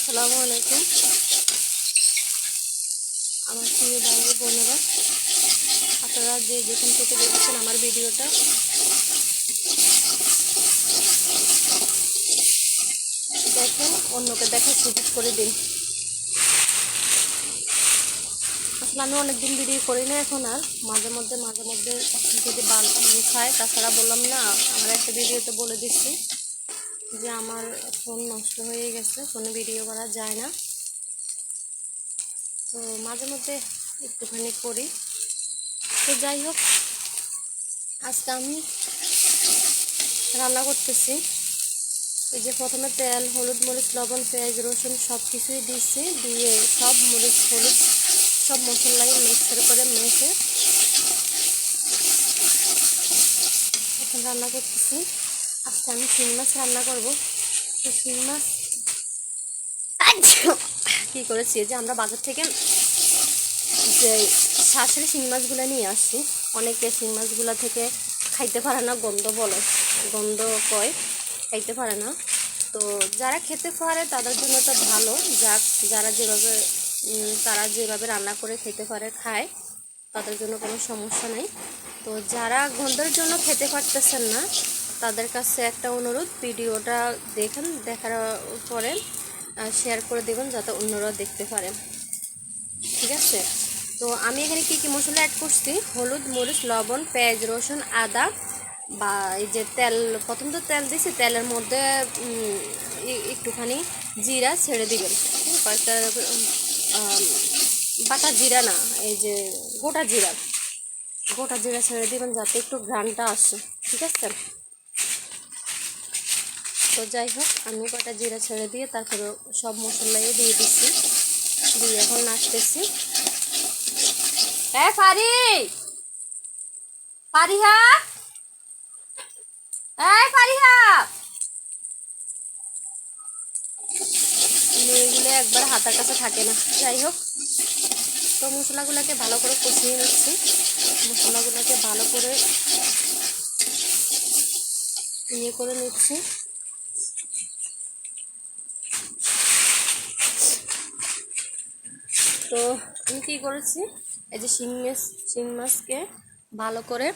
আসসালামু আলাইকুম আমার প্রিয় ভাই বোনেরা, আপনারা যে যেখান থেকে দেখছেন আমার ভিডিওটা, দেখেন, অন্যকে দেখার সুযোগ করে দিন। আসলে আমি অনেকদিন ভিডিও করি না এখন, আর মাঝে মধ্যে যদি খায়। তাছাড়া বললাম না, আমার একটা ভিডিওতে বলে দিচ্ছি যে আমার ফোন নষ্ট হয়ে গেছে, ফোনে ভিডিও করা যায় না। তো মাঝে মধ্যে একটুখানি করি। তো যাই হোক, আজকে আমি রান্না করতেছি। এই যে প্রথমে তেল, হলুদ, মরিচ, লবণ, পেঁয়াজ, রসুন সব কিছুই দিচ্ছি। দিয়ে সব মরিচ, হলুদ, সব মশলাই মিক্সার করে মেখে এখন রান্না করতেছি। আজকে আমি শিং মাছ রান্না করব। তো শিং মাছ কী করেছি, যে আমরা বাজার থেকে যে শাশুড়ি শিং মাছগুলো নিয়ে আসি, অনেকে শিং মাছগুলো থেকে খাইতে পারে না, গন্ধ বলে, গন্ধ কয়, খাইতে পারে না। তো যারা খেতে পারে তাদের জন্য তো ভালো, তারা যেভাবে রান্না করে খেতে পারে, খায়, তাদের জন্য কোনো সমস্যা নেই। তো যারা গন্ধের জন্য খেতে পারতেছেন না, তাদের কাছে একটা অনুরোধ, ভিডিওটা দেখার পরে শেয়ার করে দেবেন যাতে অন্যরা দেখতে পারে, ঠিক আছে? তো আমি এখানে কি কি মশলা অ্যাড করছি: হলুদ, মরিচ, লবণ, পেঁয়াজ, রসুন, আদা, বা এই যে তেল, প্রথম তো তেল দিছি, তেলের মধ্যে একটুখানি জিরা ছেড়ে দিবেন, কয়েকটা বাটা জিরা না, এই যে গোটা জিরা ছেড়ে দিবেন যাতে একটু ঘ্রাণটা আসে, ঠিক আছে? তো যাই হোক, আমি কটা জিরা ছেড়ে দিয়ে তারপরে সব মশলাই দিয়ে দিচ্ছি, দিয়ে এখন নাড়তেছি। ফারিহা, মেয়েগুলো একবার হাতের কাছে থাকে না। যাই হোক, তো মশলাগুলোকে ভালো করে কষিয়ে নিচ্ছি। মশলাগুলোকে ভালো করে করে নিচ্ছি। তো আমি কী করেছি, এই যে শিং মাছকে ভালো করে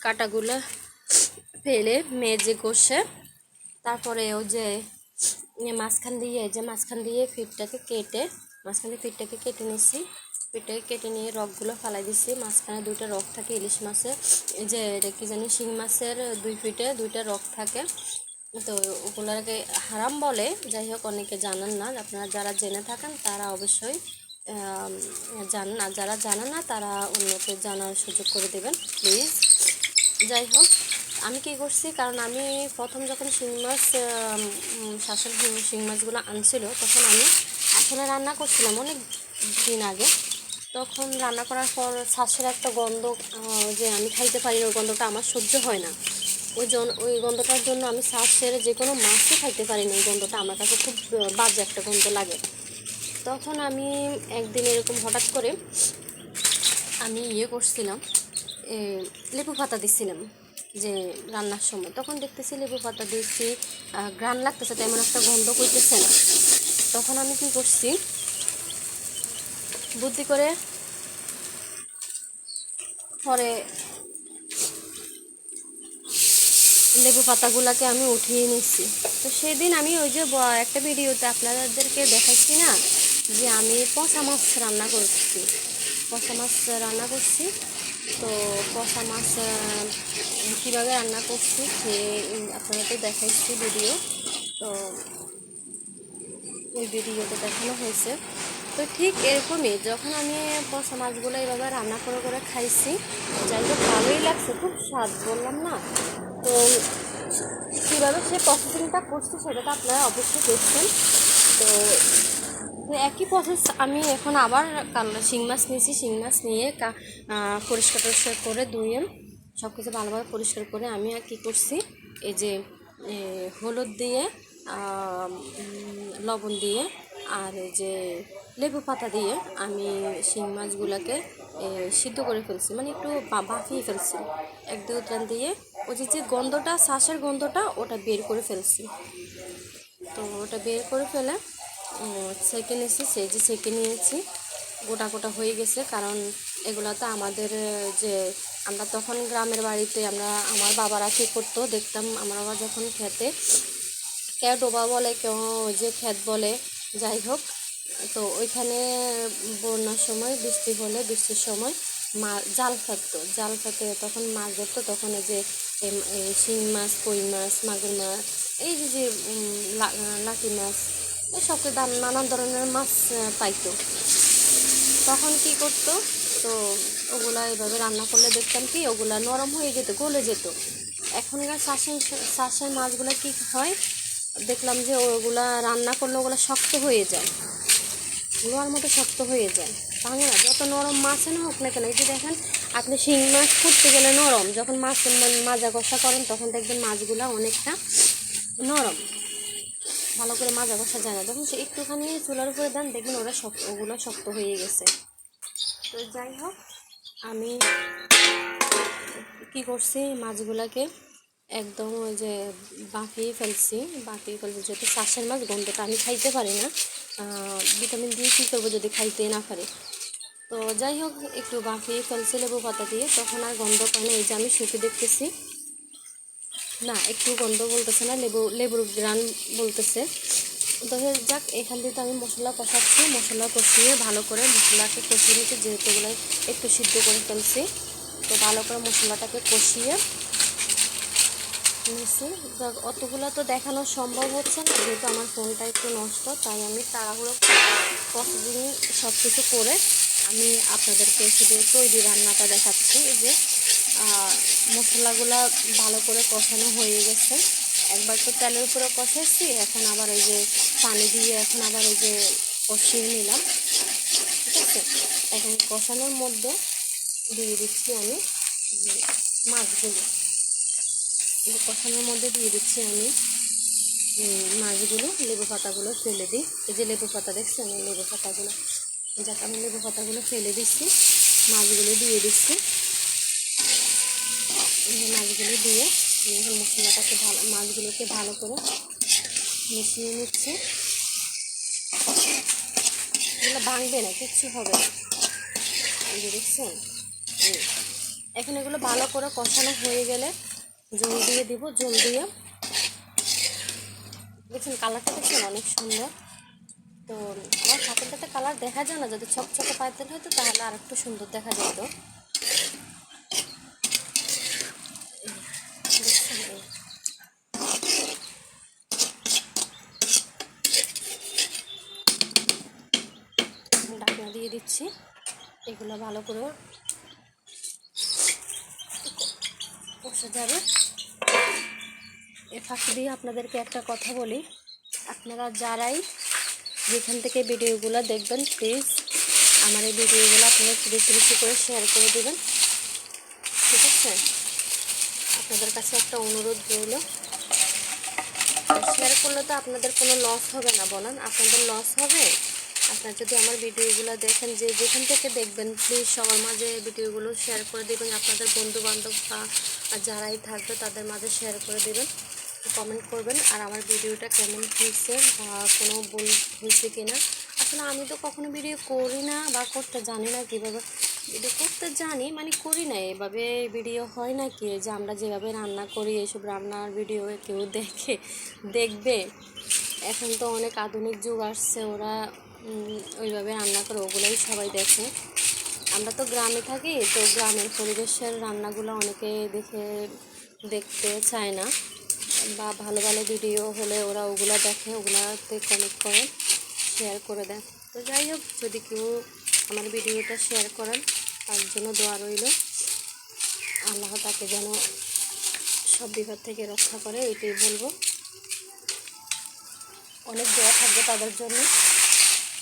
কাটাগুলো ফেলে মেজে কষে, তারপরে ও যে মাঝখান দিয়ে ফিটটাকে কেটে নিচ্ছি। ফিটটাকে কেটে নিয়ে রগগুলো ফালাই দিচ্ছি। মাঝখানে দুইটা রগ থাকে ইলিশ মাছের, যে কি জানি শিং মাছের 2 ফিটে 2টা রগ থাকে। তো ওগুলোকে হারাম বলে। যাই হোক, অনেকে জানেন না। আপনারা যারা জেনে থাকেন তারা অবশ্যই জানেন, আর যারা জানেন না তারা অন্যকে জানার সুযোগ করে দেবেন প্লিজ। যাই হোক, আমি কী করছি, কারণ আমি প্রথম যখন শাশুড়ি শিং মাছগুলো আনছিল, তখন আমি এখানে রান্না করছিলাম অনেক দিন আগে। তখন রান্না করার পর শাশুড়ির একটা গন্ধ, যে আমি খাইতে পারি না, ওই গন্ধটা আমার সহ্য হয় না। ওই গন্ধটার জন্য আমি শাশুড়ির যে কোনো মাছই খাইতে পারি না। ওই গন্ধটা আমার কাছে খুব বাজে একটা গন্ধ লাগে। তখন আমি একদিন এরকম হঠাৎ করে আমি করছিলাম, লেবু পাতা দিছিলাম যে রান্নার সময়। তখন দেখতেছি লেবু পাতা দিয়েছি, ঘ্রাণ লাগতেছে, তেমন একটা গন্ধ করতেছে না। তখন আমি কি করছি, বুদ্ধি করে পরে লেবু পাতাগুলোকে আমি উঠিয়ে নিচ্ছি। তো সেদিন আমি ওই যে একটা ভিডিওতে আপনাদেরকে দেখাচ্ছি না, যে আমি পচা মাছ রান্না করছি। তো পচা মাছ কীভাবে রান্না করছি খেয়ে আপনাদেরকে দেখাচ্ছি ভিডিও। তো ওই ভিডিওতে দেখানো হয়েছে। তো ঠিক এরকমই, যখন আমি পচা মাছগুলো এইভাবে রান্না করে খাইছি, যাই হোক ভালোই লাগছে, খুব স্বাদ, বললাম না। তো কীভাবে সে প্রসেসিংটা করছে সেটা তো আপনারা অবশ্যই দেখছেন। তো একই প্রসেস আমি এখন আবার শিং মাছ নিয়েছি। শিং মাছ নিয়ে পরিষ্কার করে ধুয়ে সব কিছু ভালোভাবে পরিষ্কার করে আমি আর কী করছি, এই যে হলুদ দিয়ে, লবণ দিয়ে, আর এই যে লেবু পাতা দিয়ে আমি শিং মাছগুলোকে সিদ্ধ করে ফেলছি, মানে একটু বাফিয়ে ফেলছি। 1-2 উতরান দিয়ে ওই যে গন্ধটা, শ্বাসের গন্ধটা ওটা বের করে ফেলছি। তো ওটা বের করে ফেলে সেঁকে নিয়েছি, সেঁকে নিয়েছি। গোটা গোটা হয়ে গেছে, কারণ এগুলো তো আমাদের যে আমরা তখন গ্রামের বাড়িতে আমার বাবারা কী করতো দেখতাম, আমার বাবা যখন খেতে কেউ ডোবা বলে, কেউ যে ক্ষেত বলে, যাই হোক, তো ওইখানে বন্যার সময় বৃষ্টির সময় জাল ফেলতো তখন মাছ ধরতো। তখন এই যে শিং মাছ, কই মাছ, মাগুর মাছ, এই যে লাকি মাছ, এসব নানান ধরনের মাছ পাইতো। তখন কি করতো, তো ওগুলা এভাবে রান্না করলে দেখতাম কি ওগুলা নরম হয়ে যেত, গলে যেত। এখনকার শ্বাসের মাছগুলো কি হয় দেখলাম যে ওগুলা রান্না করলে ওগুলা শক্ত হয়ে যায়, লোহার মতো শক্ত হয়ে যায়, ভাঙে না। যত নরম মাছে না হোক না কেন, এই যে দেখেন আপনি শিং মাছ ফুটতে গেলে নরম, যখন মাছের মাজা কষা করেন তখন দেখবেন মাছগুলা অনেকটা নরম, ভালো করে মাজা কষা যায় না। যখন সে একটুখানি চুলার উপরে দেন দেখবেন ওগুলো শক্ত হয়ে গেছে। তো যাই হোক, আমি কি করছি, মাছগুলাকে একদম ওই যে বাফিয়ে ফেলছি, যেহেতু শ্বাসের মাছ, গন্ধটা আমি খাইতে পারি না, ভিটামিন দিয়ে কী করবো যদি খাইতে না পারি। তো যাই হোক, একটু বাফিয়ে ফেলছি লেবু পাতা দিয়ে, তখন আর গন্ধ পায় না। এই যে আমি শুকে দেখতেছি, না একটু গন্ধ বলতেছে না, লেবুর গ্রান বলতেছে। তো যাক, এখান থেকে তো আমি মশলা কষাচ্ছি, মশলা কষিয়ে ভালো করে মশলাকে কষিয়ে নিচ্ছি, যেহেতু এগুলো একটু সিদ্ধ করে ফেলছি। তো ভালো করে মশলাটাকে কষিয়ে নিচ্ছি। অতগুলো তো দেখানো সম্ভব হচ্ছে না, যেহেতু আমার ফোনটা একটু নষ্ট, তাই আমি তাড়াহুড়ো প্রসেসিং সব কিছু করে আমি আপনাদেরকে শুধু তৈরি রান্নাটা দেখাচ্ছি। যে মশলাগুলা ভালো করে কষানো হয়ে গেছে, একবার তো তেলের উপরে কষাচ্ছি, এখন আবার এই যে পানি দিয়ে এখন আবার এই যে কষিয়ে নিলাম, ঠিক আছে। এখন কষানোর মধ্যে দিয়ে দিচ্ছি আমি মাছগুলো, কষানোর মধ্যে দিয়ে দিচ্ছি আমি মাছগুলো, লেবু পাতাগুলো ফেলে দিই। এই যে লেবু পাতা দেখছেন, লেবু পাতাগুলো, যাক আমি লেবু পাতাগুলো ফেলে দিচ্ছি, মাছগুলো দিয়ে দিচ্ছি। মাছগুলো দিয়ে এখন মশলাটাকে মাছগুলোকে ভালো করে মিশিয়ে নিচ্ছি। এগুলো ভাঙবে না, কিচ্ছু হবে না, এই যে দেখছেন। এখন এগুলো ভালো করে কষানো হয়ে গেলে জল দিয়ে দিব, জল দিয়ে দেখছেন কালারটা দেখছেন অনেক সুন্দর। তো আমার পাতিলটাতে কালার দেখা যায় না, যদি ছকছকে পাতিল হয়তো তাহলে আর একটু সুন্দর দেখা যেত। ঢাকনা দিয়ে দিচ্ছি, এগুলো ভালো করে কষে যাবে। এ ফাঁকি দিয়ে আপনাদেরকে একটা কথা বলি, আপনারা যারাই যেখান থেকে ভিডিওগুলো দেখবেন, প্লিজ আমার এই ভিডিওগুলো আপনারা বেশি বেশি করে শেয়ার করে দেবেন, ঠিক আছে। আপনাদের কাছে একটা অনুরোধ রইল, শেয়ার করলে তো আপনাদের কোনো লস হবে না, বলেন আপনাদের লস হবে? আপনারা যদি আমার ভিডিওগুলো দেখেন, যেখান থেকে দেখবেন, প্লিজ সবার মাঝে ভিডিওগুলো শেয়ার করে দেবেন, আপনাদের বন্ধু বান্ধব বা যারাই থাকবে তাদের মাঝে শেয়ার করে দেবেন, কমেন্ট করবেন। আর আমার ভিডিওটা কেমন হয়েছে বা কোনো ভুল হয়েছে কিনা, আসলে আমি তো কখনো ভিডিও করি না বা করতে জানি না, কীভাবে ভিডিও করতে জানি মানে করি না, এভাবে ভিডিও হয় না কি যে আমরা যেভাবে রান্না করি এইসব রান্নার ভিডিও কেউ দেখবে। এখন তো অনেক আধুনিক যুগ আসছে, ওরা ওইভাবে রান্না করে ওগুলোই সবাই দেখে। আমরা তো গ্রামে থাকি, তো গ্রামের পরিবেশের রান্নাগুলো অনেকে দেখতে চায় না, বা ভালো ভালো ভিডিও হলে ওরা ওগুলো দেখে, ওগুলাতে কমেন্ট করে, শেয়ার করে দেয়। তো যাই হোক, যদি কেউ আমার ভিডিওটা শেয়ার করেন তার জন্য দোয়া রইল, আল্লাহ তাকে যেন সব বিপদ থেকে রক্ষা করে, এটাই বলবো। অনেক দোয়া থাকবে তাদের জন্য,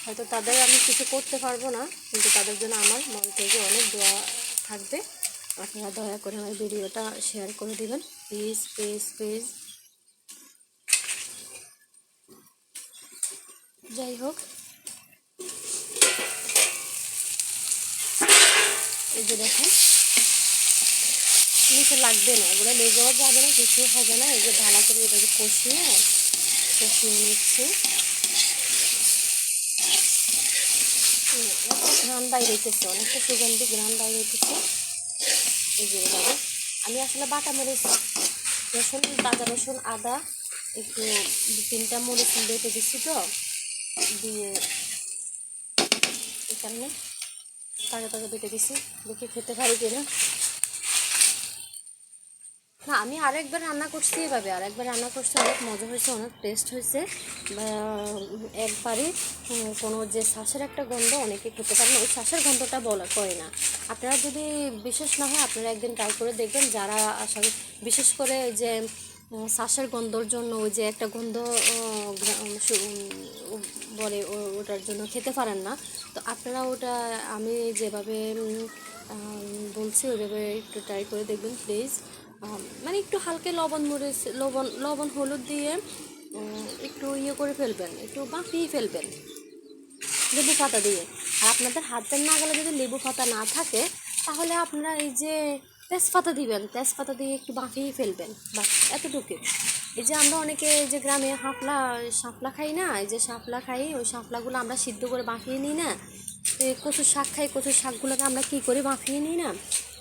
হয়তো তাদের আমি কিছু করতে পারবো না, কিন্তু তাদের জন্য আমার মন থেকে অনেক দোয়া থাকবে। আপনারা দয়া করে আমার ভিডিওটা শেয়ার করে দিবেন, প্লিজ প্লিজ প্লিজ। যাই হোক, এই যে দেখেন নিচে লাগবে না, এগুলো লেগেও যাবে না, কিছু হবে না। এই যে ভালো করে এটাকে কষিয়ে নিচ্ছি। একটা ঘ্রাণ বাইরে হইতেছে, অনেকটা সুগন্ধি ঘ্রাণ বাইরে হইতেছে। এই যে এভাবে আমি আসলে বাটা মরিচ, রসুন, তাজা রসুন, আদা, একটু 2-3টা মরিচ বেটে দিচ্ছি তো, দিয়ে এখানে তাজা তাজা বেটে দিচ্ছি। দেখি খেতে পারি কিনা। না, আমি আরেকবার রান্না করছি এভাবে, আরেকবার রান্না করছি, অনেক মজা হয়েছে, অনেক টেস্ট হয়েছে। একবারে কোনো যে শ্বাসের একটা গন্ধ অনেকে খেতে পারে না, ওই শ্বাসের গন্ধটা বলা করে না। আপনারা যদি বিশেষ না হয় আপনারা একদিন ট্রাই করে দেখবেন। যারা আসলে বিশেষ করে ওই যে শ্বাসের গন্ধর জন্য ওই যে একটা গন্ধ বলে, ওটার জন্য খেতে পারেন না, তো আপনারা ওটা আমি যেভাবে বলছি ওইভাবে একটু ট্রাই করে দেখবেন প্লিজ। মানে একটু হালকা লবণ মরিচ, লবণ হলুদ দিয়ে একটু ইয়ে করে ফেলবেন, একটু বাঁকিয়ে ফেলবেন লেবু পাতা দিয়ে। আর আপনাদের হাতের নাগালে যদি লেবু পাতা না থাকে তাহলে আপনারা এই যে তেজপাতা দিবেন, তেজপাতা দিয়ে একটু বাঁকিয়ে ফেলবেন, বাস এতটুকু। এই যে আমরা অনেকে এই যে গ্রামে শাপলা খাই না, এই যে শাপলা খাই, ওই শাপলাগুলো আমরা সিদ্ধ করে বাঁকিয়ে নিই না, এই কচুর শাক খাই, কচুর শাকগুলোকে আমরা কী করে বাঁকিয়ে নিই না,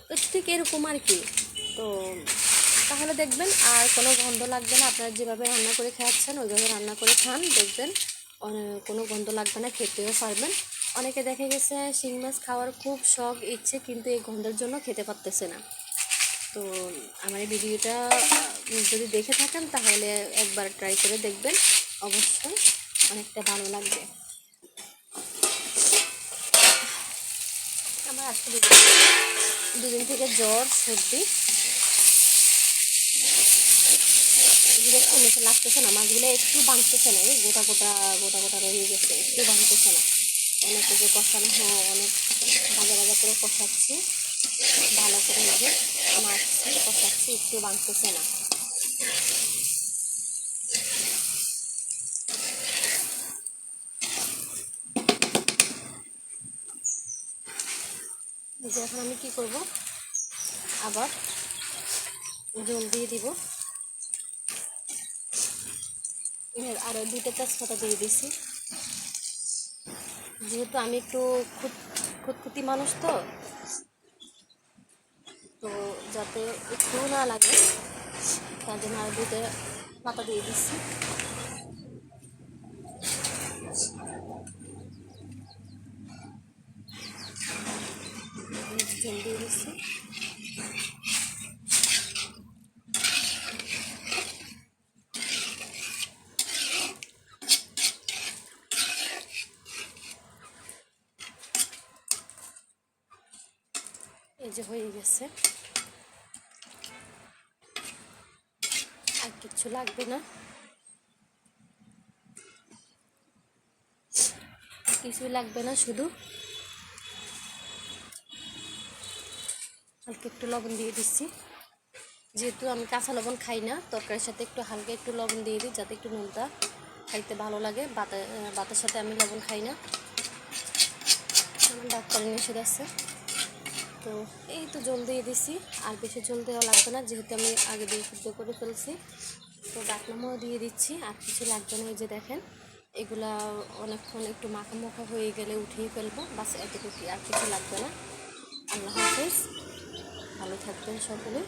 তো ঠিক এরকম আর কি। তো তাহলে দেখবেন আর কোনো গন্ধ লাগবে না। আপনারা যেভাবে রান্না করে খাচ্ছেন ওইভাবে রান্না করে খান, দেখবেন কোনো গন্ধ লাগবে না, খেতেও পারবেন। অনেকে দেখে গেছে শিং মাছ খাওয়ার খুব শখ, ইচ্ছে, কিন্তু এই গন্ধের জন্য খেতে পারতেছে না। তো আমার এই ভিডিওটা যদি দেখে থাকেন তাহলে একবার ট্রাই করে দেখবেন, অবশ্যই অনেকটা ভালো লাগবে। আমার আসলে 2 দিন থেকে জ্বর, সর্দি, এগুলো লাগতেছে না, মাছগুলো একটু বাঁধতেছে না, এই গোটা গোটা গোটা গোটা রয়ে গেছে, একটু বাঁধতেছে না। অনেক যে কষানো অনেক ভাজা ভাজা করে কষাচ্ছি, ভালো করে যে মাছছি কষাচ্ছি, একটু বাঁধতেছে না। যে এখন আমি কি করব, আবার জল দিয়ে দিব, আরও 2টা তেজপাতা দিয়ে দিছি। যেহেতু আমি একটু খুঁতখুঁতি মানুষ, তো যাতে একটু না লাগে তার জন্য আরও 2টা পাতা দিয়ে দিচ্ছি। জল দিয়ে দিচ্ছি। এই যে হয়ে গেছে, আর কিচ্ছু লাগবে না, কিছুই লাগবে না, শুধু হালকা একটু লবণ দিয়ে দিচ্ছি। যেহেতু আমি কাঁচা লবণ খাই না, তরকারির সাথে একটু হালকা একটু লবণ দিয়ে দিই যাতে একটু নুনটা খাইতে ভালো লাগে। ভাতের সাথে আমি লবণ খাই না, আমার ডাক্তারের নিষেধ আছে। তো এই তো জল দিয়ে দিছি, আর বেশি জল দেওয়া লাগবে না যেহেতু আমি আগে দিয়ে সিদ্ধ করে ফেলছি। তো ডাকনামও দিয়ে দিচ্ছি, আর কিছু লাগবে না। এই যে দেখেন এগুলা অনেকক্ষণ একটু মাখা মাখা হয়ে গেলে উঠিয়ে ফেলবো, বাস এতটুকু, আর কিছু লাগবে না। আল্লাহ হাফেজ, ভালো থাকবেন সকলে।